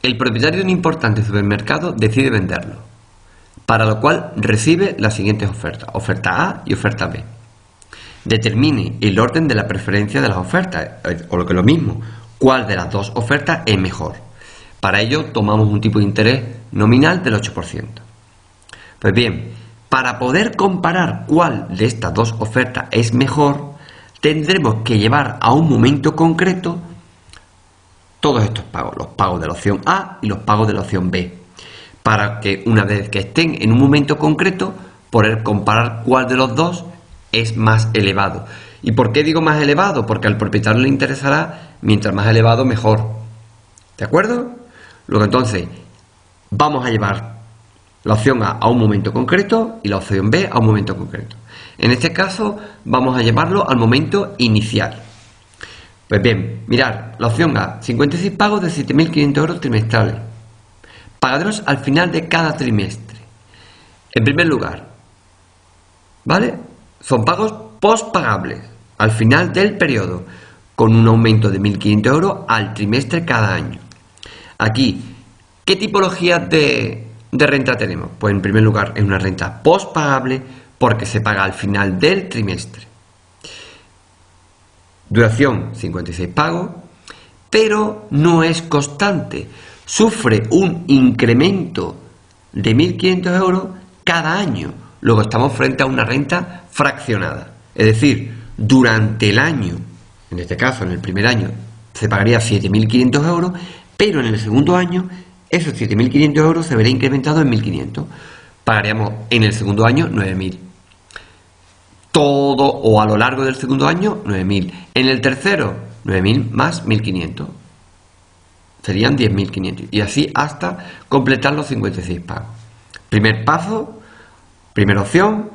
el propietario de un importante supermercado decide venderlo, para lo cual recibe las siguientes ofertas: oferta A y oferta B. Determine el orden de la preferencia de las ofertas, o lo que es lo mismo, cuál de las dos ofertas es mejor. Para ello tomamos un tipo de interés nominal del 8%. Pues bien, para poder comparar cuál de estas dos ofertas es mejor, tendremos que llevar a un momento concreto todos estos pagos, los pagos de la opción A y los pagos de la opción B, para que una vez que estén en un momento concreto, poder comparar cuál de los dos es más elevado. ¿Y por qué digo más elevado? Porque al propietario le interesará mientras más elevado mejor. ¿De acuerdo? Luego entonces vamos a llevar la opción A a un momento concreto y la opción B a un momento concreto. En este caso vamos a llevarlo al momento inicial. Pues bien, mirad, la opción A, 56 pagos de 7.500 euros trimestrales, pagaderos al final de cada trimestre. En primer lugar, ¿vale? Son pagos postpagables al final del periodo, con un aumento de 1.500 euros al trimestre cada año. Aquí, ¿qué tipología de renta tenemos? Pues en primer lugar es una renta postpagable porque se paga al final del trimestre. Duración 56 pagos, pero no es constante. Sufre un incremento de 1.500 euros cada año. Luego estamos frente a una renta fraccionada. Es decir, durante el año, en este caso en el primer año, se pagaría 7.500 euros, pero en el segundo año esos 7.500 euros se verá incrementado en 1.500. Pagaríamos en el segundo año 9.000. Todo o a lo largo del segundo año 9.000. En el tercero 9.000 más 1.500. Serían 10.500. Y así hasta completar los 56 pagos. Primer paso, primera opción,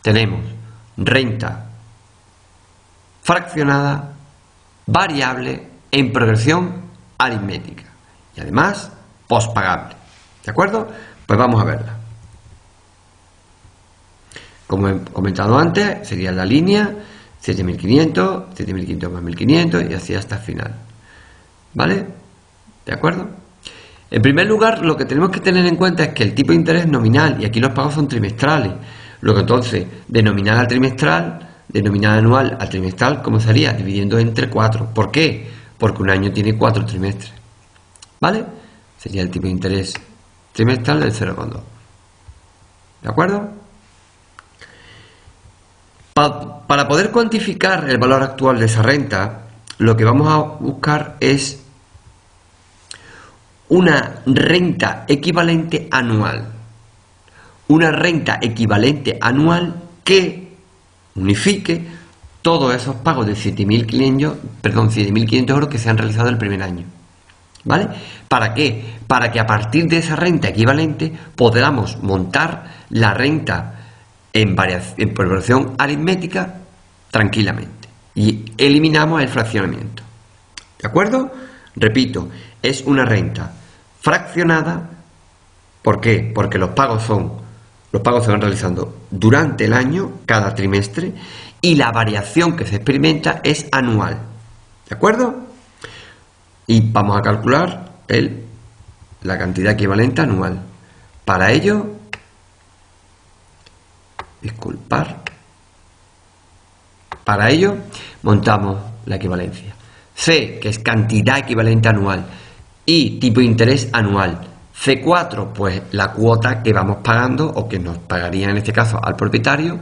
tenemos renta fraccionada, variable, en progresión aritmética. Y además postpagable. ¿De acuerdo? Pues vamos a verla. Como he comentado antes, sería la línea 7.500, 7.500 más 1.500 y así hasta el final. ¿Vale? ¿De acuerdo? En primer lugar, lo que tenemos que tener en cuenta es que el tipo de interés es nominal y aquí los pagos son trimestrales. Luego entonces, de nominal a trimestral, de nominal anual a trimestral, ¿cómo sería? Dividiendo entre 4. ¿Por qué? Porque un año tiene 4 trimestres. ¿Vale? Sería el tipo de interés trimestral del 0,2. ¿De acuerdo? Para poder cuantificar el valor actual de esa renta, lo que vamos a buscar es una renta equivalente anual. Una renta equivalente anual que unifique todos esos pagos de 7.500 euros que se han realizado el primer año. ¿Vale? ¿Para qué? Para que a partir de esa renta equivalente podamos montar la renta en progresión aritmética tranquilamente y eliminamos el fraccionamiento. ¿De acuerdo? Repito, es una renta fraccionada. ¿Por qué? Porque los pagos se van realizando durante el año, cada trimestre, y la variación que se experimenta es anual. ¿De acuerdo? Y vamos a calcular la cantidad equivalente anual. Para ello, montamos la equivalencia. C, que es cantidad equivalente anual, y tipo de interés anual. C4, pues la cuota que vamos pagando o que nos pagaría en este caso al propietario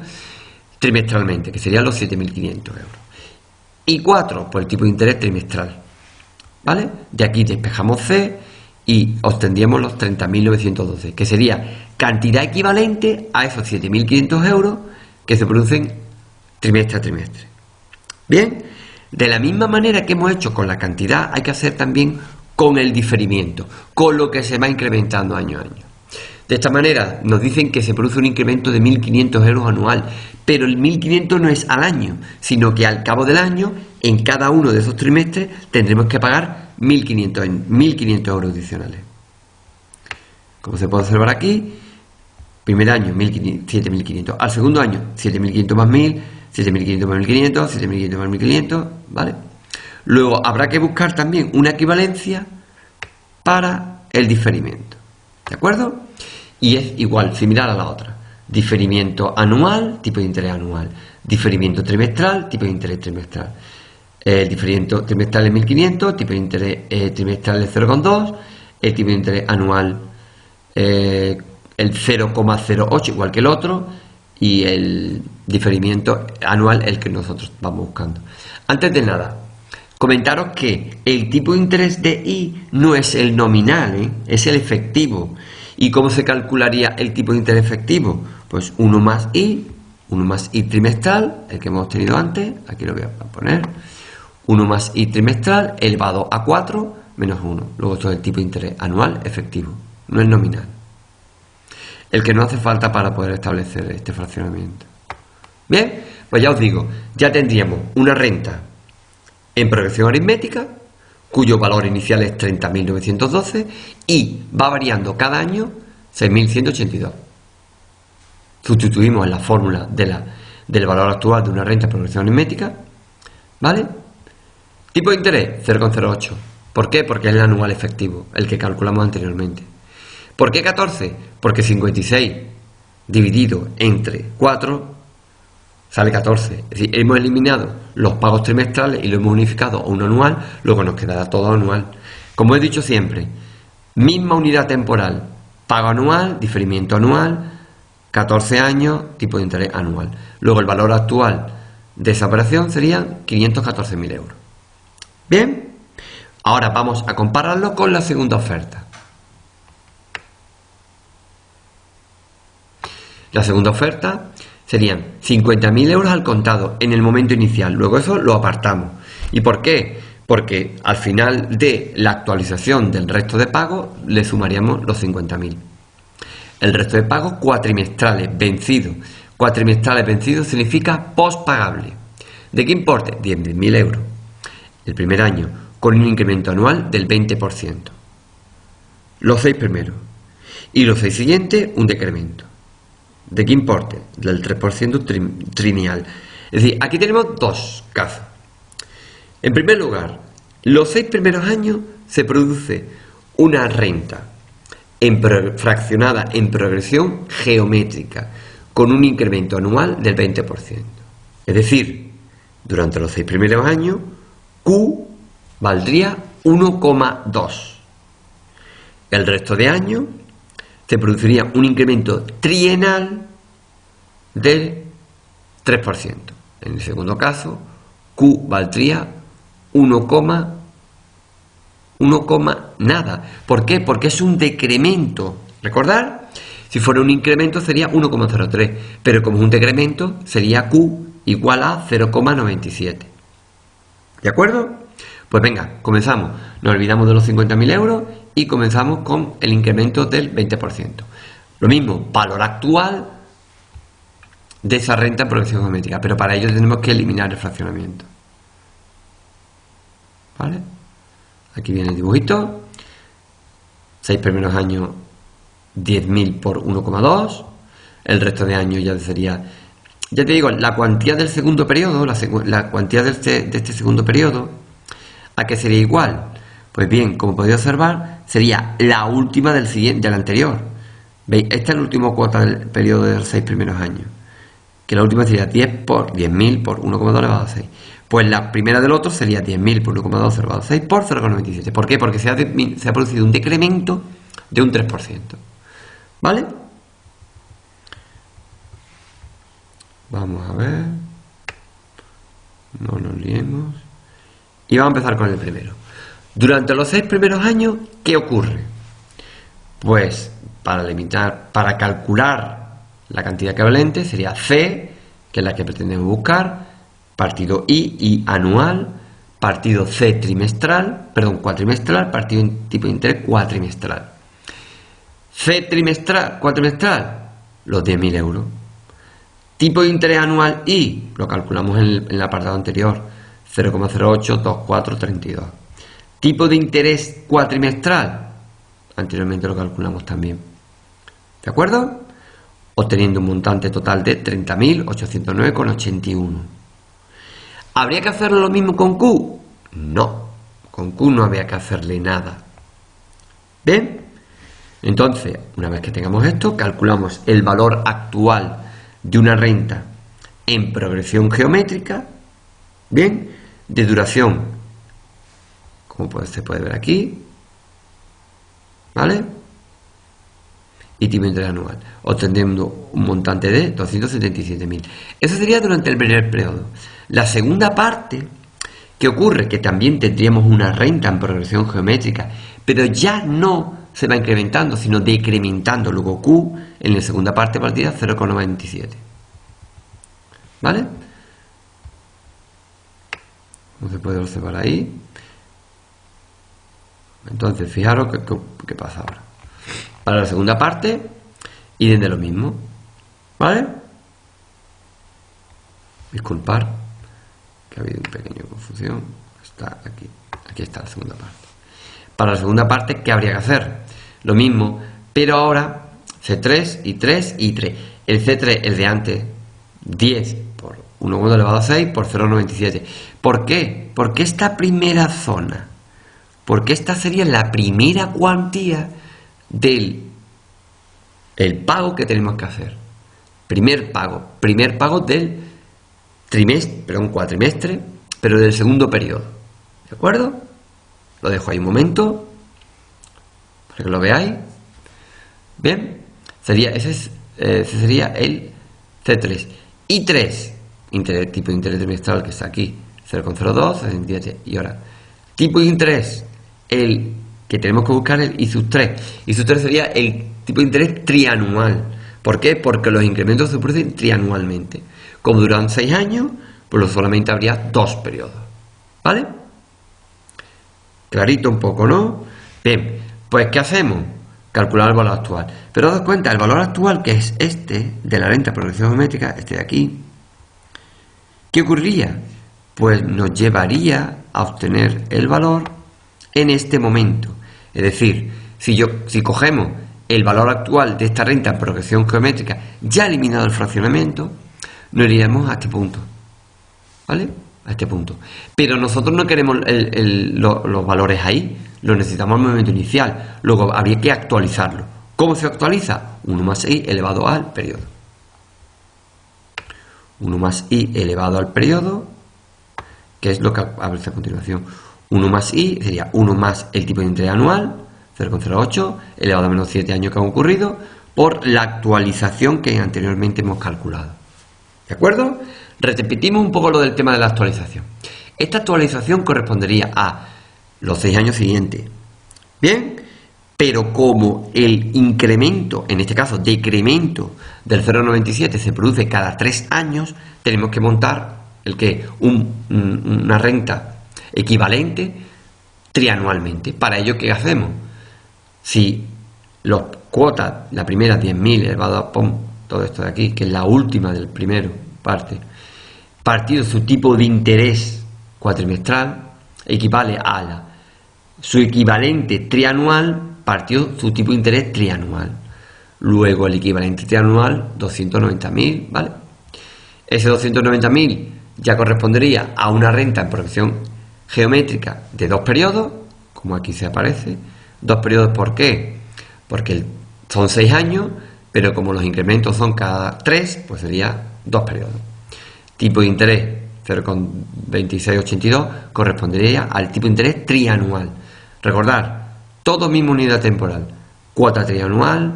trimestralmente, que serían los 7.500 euros. Y 4, pues el tipo de interés trimestral. ¿Vale? De aquí despejamos C y obtendríamos los 30.912, que sería cantidad equivalente a esos 7.500 euros que se producen trimestre a trimestre. Bien, de la misma manera que hemos hecho con la cantidad, hay que hacer también con el diferimiento, con lo que se va incrementando año a año. De esta manera nos dicen que se produce un incremento de 1.500 euros anual, pero el 1.500 no es al año, sino que al cabo del año, en cada uno de esos trimestres, tendremos que pagar 1.500 euros adicionales. Como se puede observar aquí, primer año 7.500, al segundo año 7.500 más 1.000, 7.500 más 1.500, 7.500 más 1.500, ¿vale? Luego habrá que buscar también una equivalencia para el diferimiento. ¿De acuerdo? Y es igual, similar a la otra. Diferimiento anual, tipo de interés anual. Diferimiento trimestral, tipo de interés trimestral. El diferimiento trimestral es 1.500, tipo de interés trimestral es 0,2. El tipo de interés anual el 0,08, igual que el otro. Y el diferimiento anual el que nosotros vamos buscando. Antes de nada, comentaros que el tipo de interés de I no es el nominal, es el efectivo. ¿Y cómo se calcularía el tipo de interés efectivo? Pues 1 más I trimestral, el que hemos tenido antes, aquí lo voy a poner, 1 más I trimestral elevado a 4 menos 1. Luego esto es el tipo de interés anual efectivo, no el nominal. El que no hace falta para poder establecer este fraccionamiento. Bien, pues ya os digo, ya tendríamos una renta en progresión aritmética, cuyo valor inicial es 30.912 y va variando cada año 6.182. Sustituimos en la fórmula del valor actual de una renta en progresión aritmética, ¿vale? Tipo de interés, 0,08. ¿Por qué? Porque es el anual efectivo, el que calculamos anteriormente. ¿Por qué 14? Porque 56 dividido entre 4 sale 14. Es decir, hemos eliminado los pagos trimestrales y lo hemos unificado a un anual, luego nos quedará todo anual. Como he dicho siempre, misma unidad temporal, pago anual, diferimiento anual, 14 años, tipo de interés anual. Luego el valor actual de esa operación serían 514.000 euros. Bien, ahora vamos a compararlo con la segunda oferta. La segunda oferta serían 50.000 euros al contado en el momento inicial. Luego eso lo apartamos. ¿Y por qué? Porque al final de la actualización del resto de pagos le sumaríamos los 50.000. El resto de pagos cuatrimestrales vencidos. Cuatrimestrales vencidos significa postpagable. ¿De qué importe? 10.000 euros. El primer año, con un incremento anual del 20%. Los 6 primeros. Y los 6 siguientes, un decremento. ¿De qué importe? Del 3% trienal. Es decir, aquí tenemos dos casos. En primer lugar, los 6 primeros años se produce una renta fraccionada en progresión geométrica con un incremento anual del 20%. Es decir, durante los 6 primeros años, Q valdría 1,2. El resto de años se produciría un incremento trienal del 3%. En el segundo caso, Q valdría 1, nada. ¿Por qué? Porque es un decremento. ¿Recordar? Si fuera un incremento sería 1,03, pero como es un decremento sería Q igual a 0,97. ¿De acuerdo? Pues venga, comenzamos. Nos olvidamos de los 50.000 euros y comenzamos con el incremento del 20%. Lo mismo, valor actual de esa renta en progresión geométrica, pero para ello tenemos que eliminar el fraccionamiento. ¿Vale? Aquí viene el dibujito. 6 primeros años, 10.000 por 1,2. El resto de años ya sería, ya te digo, la cuantía del segundo periodo, la cuantía de este segundo periodo, ¿a qué sería igual? Pues bien, como podéis observar, sería la última del anterior. ¿Veis? Esta es la última cuota del periodo de los 6 primeros años. Que la última sería 10.000 por 1,2 elevado a 6. Pues la primera del otro sería 10.000 por 1,2 elevado a 6 por 0,97. ¿Por qué? Porque se ha producido un decremento de un 3%. ¿Vale? Vamos a ver. No nos liemos. Y vamos a empezar con el primero. Durante los 6 primeros años, ¿qué ocurre? Pues para calcular la cantidad equivalente sería C, que es la que pretendemos buscar, partido I anual, partido C cuatrimestral, partido en tipo de interés cuatrimestral. C cuatrimestral, los 10.000 euros. Tipo de interés anual I, lo calculamos en el apartado anterior, 0,082432. Tipo de interés cuatrimestral, anteriormente lo calculamos también. ¿De acuerdo? Obteniendo un montante total de 30.809,81. ¿Habría que hacerlo lo mismo con Q? No, con Q no había que hacerle nada. ¿Bien? Entonces, una vez que tengamos esto, calculamos el valor actual de una renta en progresión geométrica, bien, de duración, como se puede ver aquí, ¿vale? Y tipo de interés anual, obteniendo un montante de 277.000. Eso sería durante el primer periodo. La segunda parte, ¿qué ocurre? Que también tendríamos una renta en progresión geométrica, pero ya no se va incrementando, sino decrementando. Luego Q en la segunda parte partida 0,97. ¿Vale? ¿Cómo se puede observar ahí? Entonces, fijaros qué pasa ahora. Para la segunda parte, y de lo mismo. ¿Vale? Disculpar, que ha habido una pequeña confusión. Está aquí. Aquí está la segunda parte. Para la segunda parte, ¿qué habría que hacer? Lo mismo, pero ahora C3 y 3 y 3. El C3, el de antes, 10 por 1 elevado a 6 por 0,97. ¿Por qué? Porque esta primera zona, porque esta sería la primera cuantía del el pago que tenemos que hacer. Primer pago del cuatrimestre, pero del segundo periodo. ¿De acuerdo? Lo dejo ahí un momento para que lo veáis. Bien, ese sería el C3. Y 3, tipo de interés trimestral que está aquí, 0,02, 67. Y ahora, tipo de interés, el que tenemos que buscar el I sub 3. I sub 3 sería el tipo de interés trianual. ¿Por qué? Porque los incrementos se producen trianualmente. Como duran 6 años, pues solamente habría 2 periodos. ¿Vale? Clarito un poco, ¿no? Bien, pues ¿qué hacemos? Calcular el valor actual. Pero daos cuenta, el valor actual, que es este, de la renta por progresión geométrica, este de aquí, ¿qué ocurriría? Pues nos llevaría a obtener el valor en este momento. Es decir, si cogemos el valor actual de esta renta en progresión geométrica, ya eliminado el fraccionamiento, nos iríamos a este punto. ¿Vale? A este punto. Pero nosotros no queremos los valores ahí, los necesitamos al momento inicial. Luego habría que actualizarlo. ¿Cómo se actualiza? 1 más i elevado al periodo. 1 más i elevado al periodo, que es lo que aparece a continuación. 1 más i sería 1 más el tipo de interés anual, 0,08, elevado a menos 7 años que han ocurrido, por la actualización que anteriormente hemos calculado. ¿De acuerdo? Repetimos un poco lo del tema de la actualización. Esta actualización correspondería a los 6 años siguientes. ¿Bien? Pero como el incremento, en este caso decremento del 0,97 se produce cada 3 años, tenemos que montar una renta equivalente trianualmente. Para ello, ¿qué hacemos? Si las cuotas, la primera 10.000 elevado a todo esto de aquí, que es la última del primero parte, partido su tipo de interés cuatrimestral, equivale a su equivalente trianual partido su tipo de interés trianual. Luego el equivalente trianual 290.000, ¿vale? Ese 290.000 ya correspondería a una renta en progresión geométrica de 2 periodos, como aquí se aparece. 2 periodos, ¿por qué? Porque son 6 años, pero como los incrementos son cada 3, pues sería 2 periodos. Tipo de interés 0,2682 correspondería al tipo de interés trianual. Recordar, todo misma unidad temporal. Cuota trianual,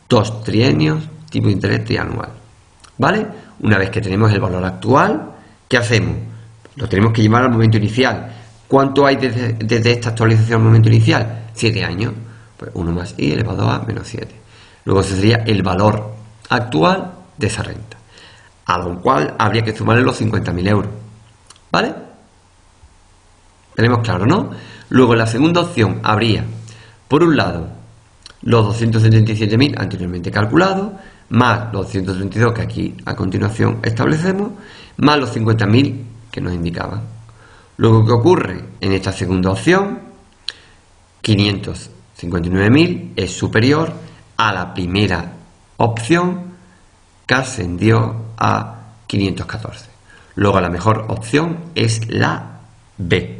2 trienios, tipo de interés trianual. ¿Vale? Una vez que tenemos el valor actual, ¿qué hacemos? Lo tenemos que llevar al momento inicial. ¿Cuánto hay desde esta actualización al momento inicial? 7 años. Pues 1 más i elevado a menos 7. Luego ese sería el valor actual de esa renta, a lo cual habría que sumarle los 50.000 euros. ¿Vale? Tenemos claro, ¿no? Luego en la segunda opción habría, por un lado, los 277.000 anteriormente calculados, más los 232 que aquí a continuación establecemos, más los 50.000 que nos indicaban. Luego, ¿qué ocurre? En esta segunda opción, 559.000 es superior a la primera opción, que ascendió a 514. Luego la mejor opción es la B.